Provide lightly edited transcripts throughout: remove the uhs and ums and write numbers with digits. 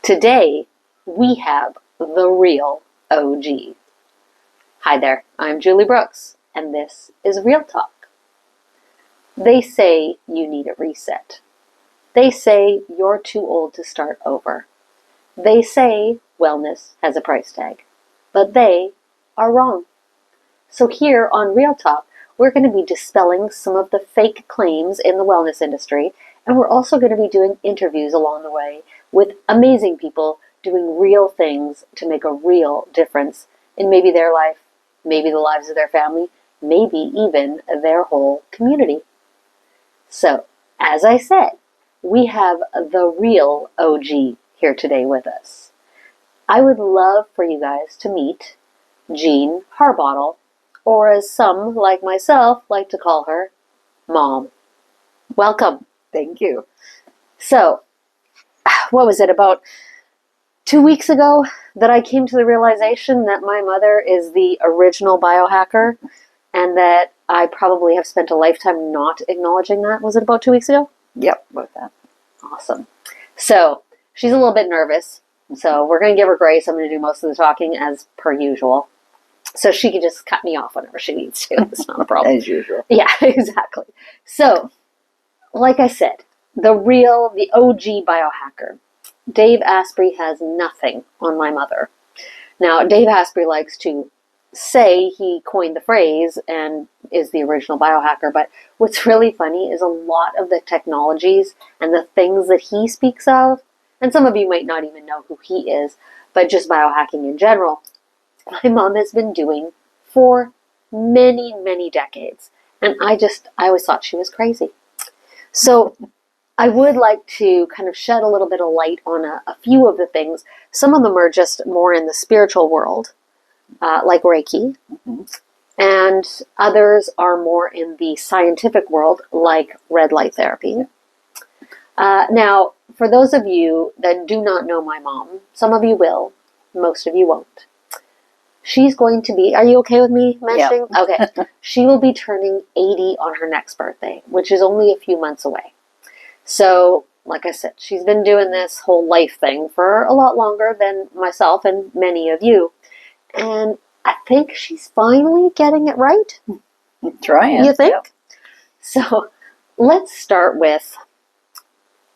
Today, we have the real OG. Hi there, I'm Julie Brooks, and this is Real Talk. They say you need a reset. They say you're too old to start over. They say wellness has a price tag, but they are wrong. So here on Real Talk, we're going to be dispelling some of the fake claims in the wellness industry, and we're also going to be doing interviews along the way with amazing people doing real things to make a real difference in maybe their life, maybe the lives of their family, maybe even their whole community. So, as I said, we have the real OG here today with us. I would love for you guys to meet Jean Harbottle, or as some, like myself, like to call her, Mom. Welcome. Thank you. So, what was it, about 2 weeks ago that I came to the realization that my mother is the original biohacker and that I probably have spent a lifetime not acknowledging that. Was it about 2 weeks ago? Yep, about that. Awesome. So, she's a little bit nervous, so we're going to give her grace. I'm going to do most of the talking as per usual. So she can just cut me off whenever she needs to. It's not a problem. As usual. Yeah, exactly. So, like I said, the OG biohacker, Dave Asprey, has nothing on my mother. Now, Dave Asprey likes to say he coined the phrase and is the original biohacker, but what's really funny is a lot of the technologies and the things that he speaks of, and some of you might not even know who he is, but just biohacking in general, my mom has been doing for many, many decades. And I always thought she was crazy. So I would like to kind of shed a little bit of light on a few of the things. Some of them are just more in the spiritual world, like Reiki. Mm-hmm. And others are more in the scientific world, like red light therapy. Now, for those of you that do not know my mom, some of you will, most of you won't. She's going to be, are you okay with me mentioning? Yep. Okay. She will be turning 80 on her next birthday, which is only a few months away. So, like I said, she's been doing this whole life thing for a lot longer than myself and many of you. And I think she's finally getting it right. Trying. You think? Yep. So, let's start with,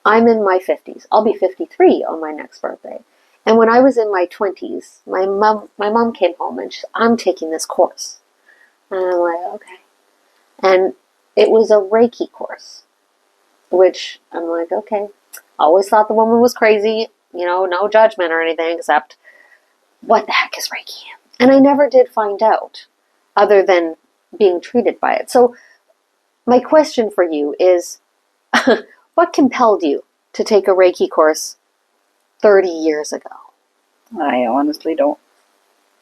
I'm in my 50s. I'll be 53 on my next birthday. And when I was in my 20s, my mom came home and she said, I'm taking this course. And I'm like, okay. And it was a Reiki course, which I'm like, okay. I always thought the woman was crazy, no judgment or anything, except what the heck is Reiki? And I never did find out other than being treated by it. So my question for you is, what compelled you to take a Reiki course 30 years ago? I honestly don't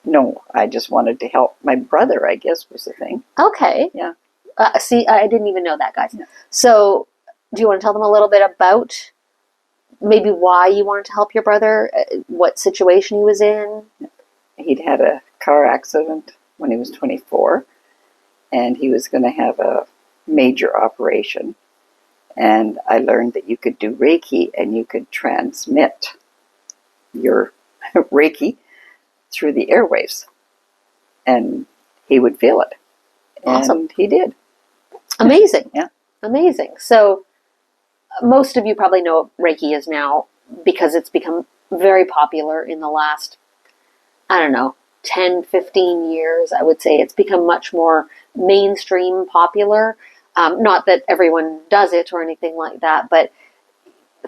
know. I just wanted to help my brother, I guess, was the thing. Okay. Yeah. See, I didn't even know that, guys. Yeah. So, do you want to tell them a little bit about maybe why you wanted to help your brother, what situation he was in? He'd had a car accident when he was 24, and he was going to have a major operation. And I learned that you could do Reiki and you could transmit your Reiki through the airwaves. And he would feel it. Awesome. And he did. Amazing. Yeah. Amazing. So, most of you probably know what Reiki is now because it's become very popular in the last, 10, 15 years. I would say it's become much more mainstream popular. Not that everyone does it or anything like that, but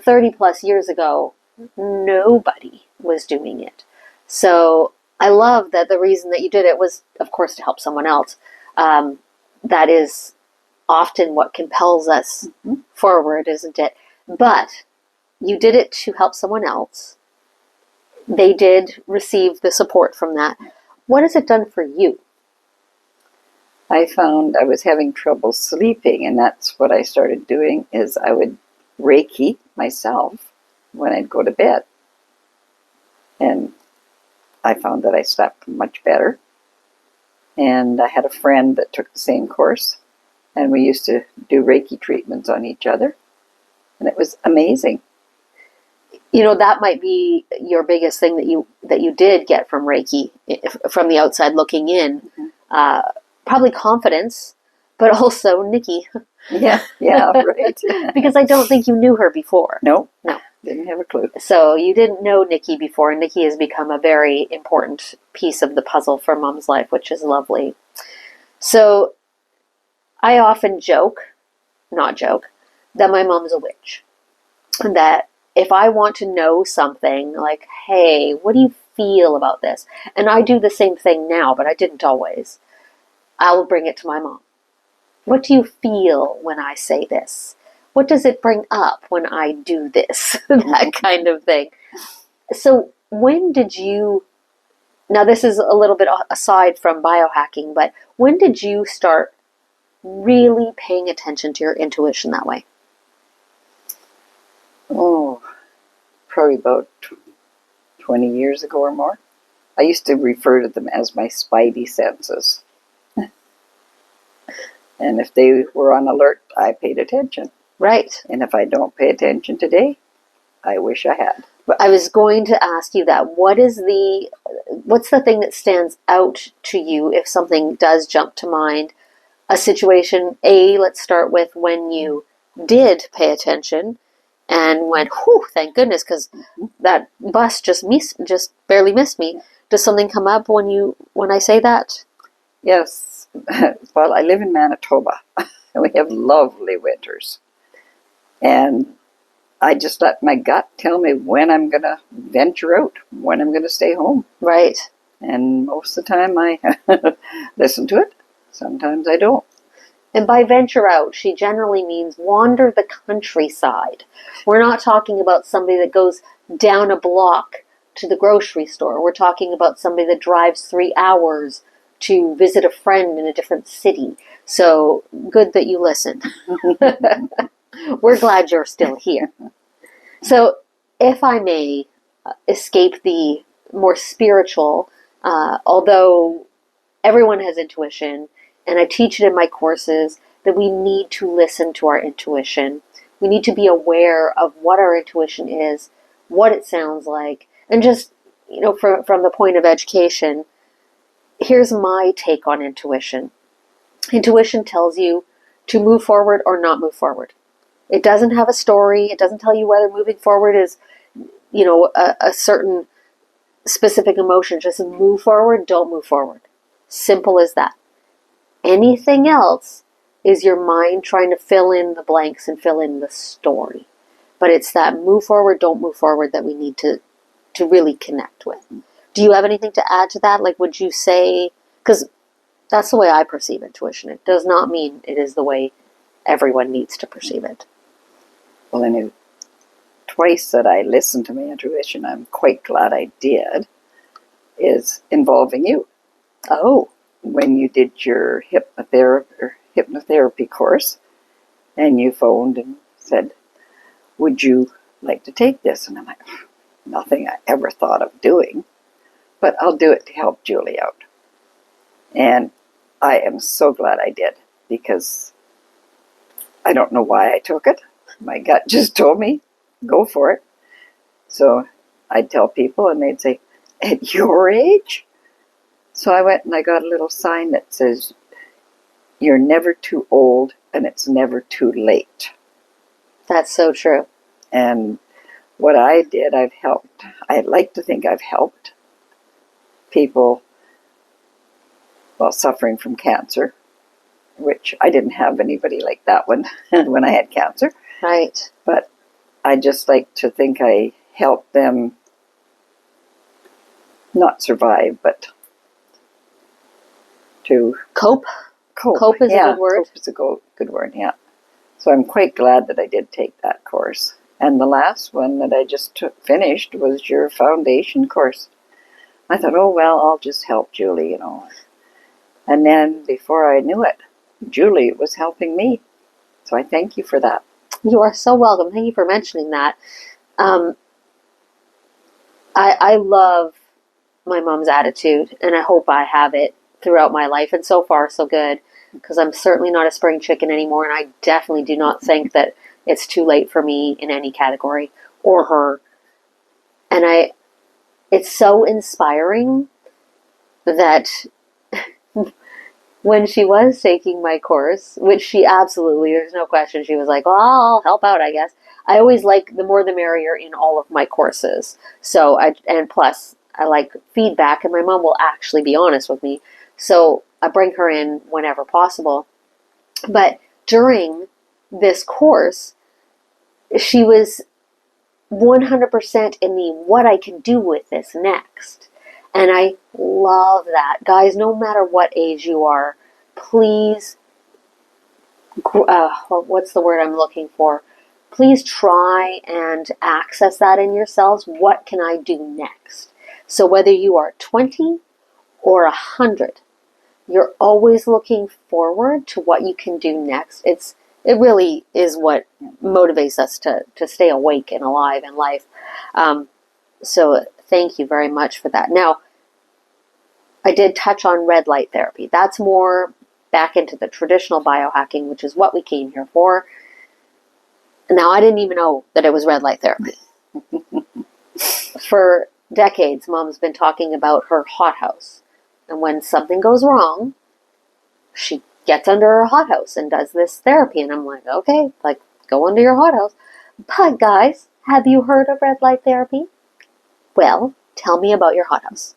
30 plus years ago, nobody was doing it. So I love that the reason that you did it was, of course, to help someone else. That is often what compels us forward, isn't it? But you did it to help someone else. They did receive the support from that. What has it done for you? I found I was having trouble sleeping, and that's what I started doing, is I would Reiki myself when I'd go to bed. And I found that I slept much better. And I had a friend that took the same course, and we used to do Reiki treatments on each other. And it was amazing. that might be your biggest thing that you did get from Reiki, from the outside looking in. Probably confidence, but also Nikki. Yeah, right. Because I don't think you knew her before. No. No. Didn't have a clue. So you didn't know Nikki before, and Nikki has become a very important piece of the puzzle for Mom's life, which is lovely. So I often not joke, that my mom's a witch. That if I want to know something, like, hey, what do you feel about this? And I do the same thing now, but I didn't always. I'll bring it to my mom. What do you feel when I say this? What does it bring up when I do this? That kind of thing. So when did you, now this is a little bit aside from biohacking, but when did you start really paying attention to your intuition that way? Oh, probably about 20 years ago or more. I used to refer to them as my spidey senses. And if they were on alert, I paid attention. Right. And if I don't pay attention today, I wish I had. I was going to ask you that. What's the thing that stands out to you if something does jump to mind? A situation, let's start with when you did pay attention and went, whew, thank goodness, because that bus just barely missed me. Does something come up when I say that? Yes. Well, I live in Manitoba, and we have lovely winters. And I just let my gut tell me when I'm going to venture out, when I'm going to stay home. Right. And most of the time I listen to it. Sometimes I don't. And by venture out, she generally means wander the countryside. We're not talking about somebody that goes down a block to the grocery store. We're talking about somebody that drives 3 hours to visit a friend in a different city. So good that you listen. We're glad you're still here. So if I may escape the more spiritual, although everyone has intuition, and I teach it in my courses, that we need to listen to our intuition. We need to be aware of what our intuition is, what it sounds like, and just, from the point of education, here's my take on intuition. Intuition tells you to move forward or not move forward. It doesn't have a story. It doesn't tell you whether moving forward is, a certain specific emotion. Just move forward, don't move forward. Simple as that. Anything else is your mind trying to fill in the blanks and fill in the story. But it's that move forward, don't move forward that we need to really connect with. Do you have anything to add to that? Like, would you say, because that's the way I perceive intuition. It does not mean it is the way everyone needs to perceive it. Well, anyway, twice that I listened to my intuition, I'm quite glad I did, is involving you. Oh. When you did your hypnotherapy course, and you phoned and said, would you like to take this? And I'm like, nothing I ever thought of doing, but I'll do it to help Julie out. And I am so glad I did, because I don't know why I took it. My gut just told me, go for it. So I'd tell people, and they'd say, at your age? So I went and I got a little sign that says, you're never too old and it's never too late. That's so true. And what I did, I'd like to think I've helped people, suffering from cancer, which I didn't have anybody like that one when I had cancer. Right. But I just like to think I helped them not survive, but to cope. Cope is a good word. Cope is a good word, yeah. So I'm quite glad that I did take that course. And the last one that I just finished was your foundation course. I thought, I'll just help Julie, And then before I knew it, Julie was helping me. So I thank you for that. You are so welcome. Thank you for mentioning that. I love my mom's attitude, and I hope I have it throughout my life. And so far, so good, because I'm certainly not a spring chicken anymore, and I definitely do not think that it's too late for me in any category, or her. And it's so inspiring that when she was taking my course, which she absolutely, there's no question, she was like, well, I'll help out, I guess. I always like the more the merrier in all of my courses. And plus, I like feedback, and my mom will actually be honest with me. So I bring her in whenever possible. But during this course, she was 100% in the what I can do with this next. And I love that. Guys, no matter what age you are, please, what's the word I'm looking for? Please try and access that in yourselves. What can I do next? So whether you are 20 or 100, you're always looking forward to what you can do next. It really is what motivates us to stay awake and alive in life. So thank you very much for that. Now, I did touch on red light therapy. That's more back into the traditional biohacking, which is what we came here for. Now, I didn't even know that it was red light therapy. For decades, Mom's been talking about her hothouse. And when something goes wrong, she gets under her hothouse and does this therapy. And I'm like, okay, like, go under your hothouse. But guys, have you heard of red light therapy? Well, tell me about your hothouse.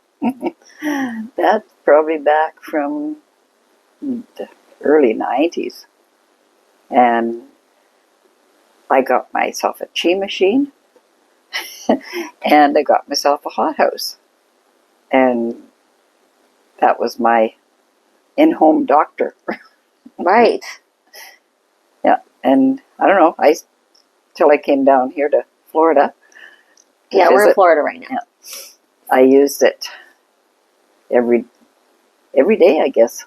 That's probably back from the early 90s. And I got myself a chi machine and I got myself a hothouse. And that was my in-home doctor. Right. Yeah. And I don't know, till I came down here to Florida. Yeah, we're in Florida right now. Yeah. I used it every day, I guess.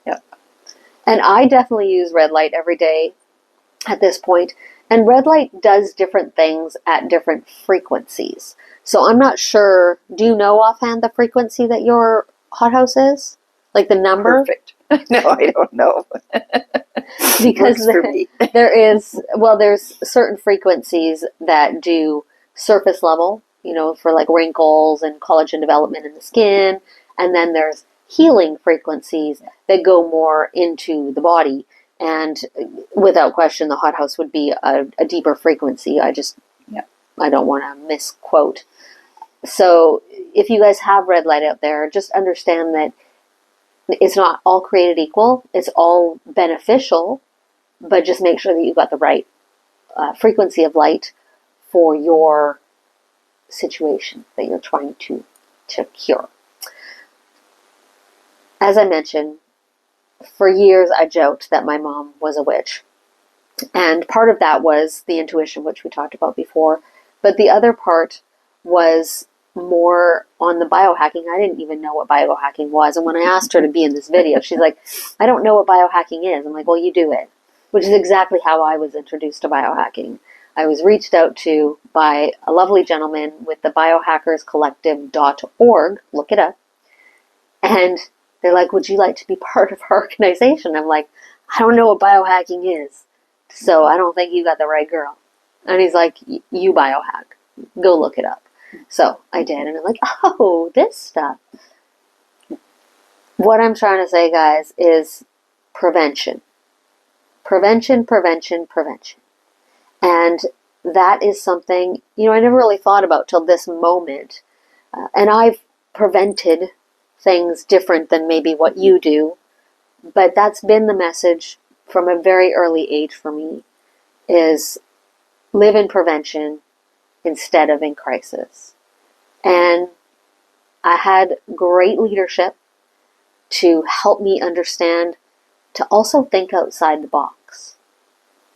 Yeah. And I definitely use red light every day at this point. And red light does different things at different frequencies. So I'm not sure, do you know offhand the frequency that your hothouse is? Like the number? Perfect. No, I don't know. Because there's certain frequencies that do surface level, for like wrinkles and collagen development in the skin. And then there's healing frequencies that go more into the body. And without question, the hothouse would be a deeper frequency. I don't want to misquote. So if you guys have red light out there, just understand that it's not all created equal. It's all beneficial, but just make sure that you've got the right frequency of light for your situation that you're trying to cure. As I mentioned, for years I joked that my mom was a witch. And part of that was the intuition, which we talked about before. But the other part was more on the biohacking. I didn't even know what biohacking was. And when I asked her to be in this video, she's like, I don't know what biohacking is. I'm like, well, you do it. Which is exactly how I was introduced to biohacking. I was reached out to by a lovely gentleman with the biohackerscollective.org. Look it up. And they're like, would you like to be part of our organization? I'm like, I don't know what biohacking is. So I don't think you got the right girl. And he's like, you biohack. Go look it up. So I did. And I'm like, oh, this stuff. What I'm trying to say, guys, is prevention. Prevention, prevention, prevention. And that is something, I never really thought about till this moment. And I've prevented things different than maybe what you do. But that's been the message from a very early age for me, is live in prevention instead of in crisis. And I had great leadership to help me understand to also think outside the box,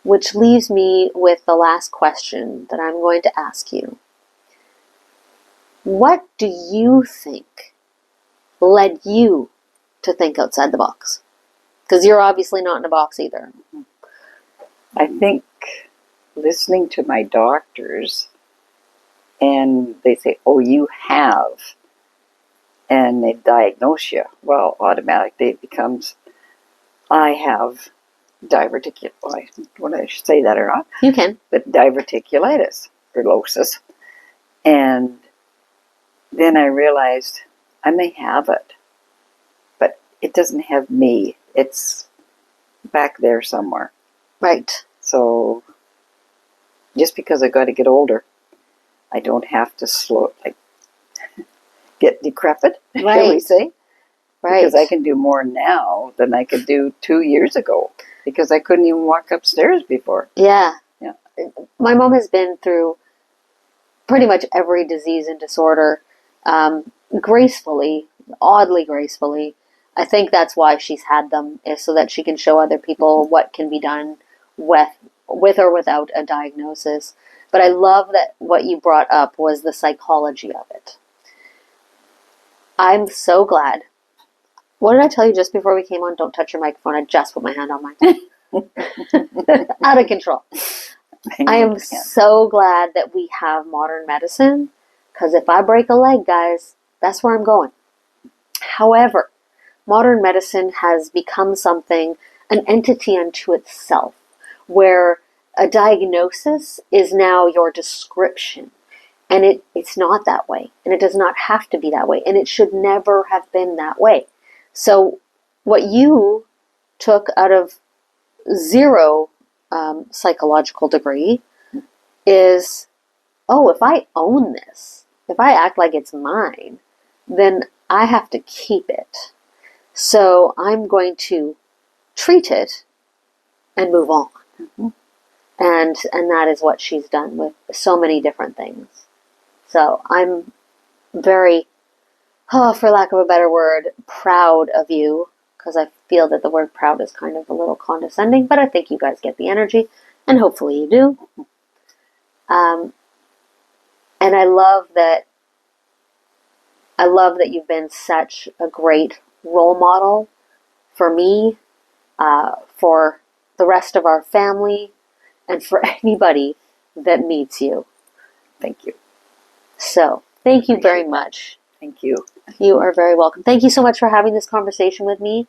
which leaves me with the last question that I'm going to ask you. What do you think led you to think outside the box? Because you're obviously not in a box either. I think listening to my doctors, and they say, oh, you have, and they diagnose you, well, automatically it becomes, I have diverticulitis. I don't know if I should say that or not. You can. But diverticulitis, sclerosis. And then I realized I may have it, but it doesn't have me. It's back there somewhere. Right. So just because I got to get older, I don't have to get decrepit, shall we say? Right. Because I can do more now than I could do 2 years ago, because I couldn't even walk upstairs before. Yeah. Yeah. My mom has been through pretty much every disease and disorder, gracefully, oddly gracefully. I think that's why she's had them, is so that she can show other people what can be done with or without a diagnosis. But I love that what you brought up was the psychology of it. I'm so glad. What did I tell you just before we came on? Don't touch your microphone. I just put my hand on mine. Out of control. I am so glad that we have modern medicine, because if I break a leg, guys, that's where I'm going. However, modern medicine has become something, an entity unto itself, where a diagnosis is now your description. And it's not that way. And it does not have to be that way. And it should never have been that way. So what you took out of zero psychological degree is, oh, if I own this, if I act like it's mine, then I have to keep it. So I'm going to treat it and move on. Mm-hmm. And that is what she's done with so many different things. So I'm very, for lack of a better word, proud of you, because I feel that the word proud is kind of a little condescending, but I think you guys get the energy, and hopefully you do. And I love that you've been such a great role model for me, for the rest of our family, and for anybody that meets you. Thank you. So, thank you very much. Thank you. You are very welcome. Thank you so much for having this conversation with me.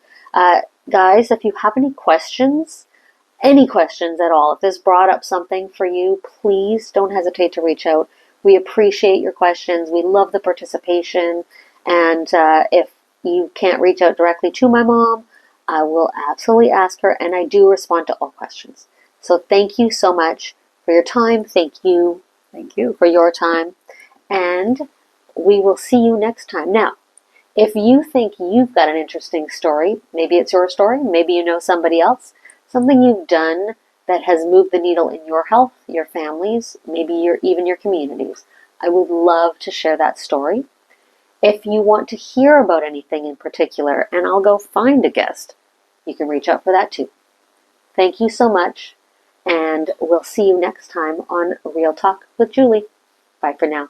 Guys, if you have any questions at all, if this brought up something for you, please don't hesitate to reach out. We appreciate your questions. We love the participation. And if you can't reach out directly to my mom, I will absolutely ask her, and I do respond to all questions. So thank you so much for your time. Thank you for your time. And we will see you next time. Now, if you think you've got an interesting story, maybe it's your story, maybe you know somebody else, something you've done that has moved the needle in your health, your families, maybe even your communities, I would love to share that story. If you want to hear about anything in particular, and I'll go find a guest, you can reach out for that too. Thank you so much, and we'll see you next time on Real Talk with Julie. Bye for now.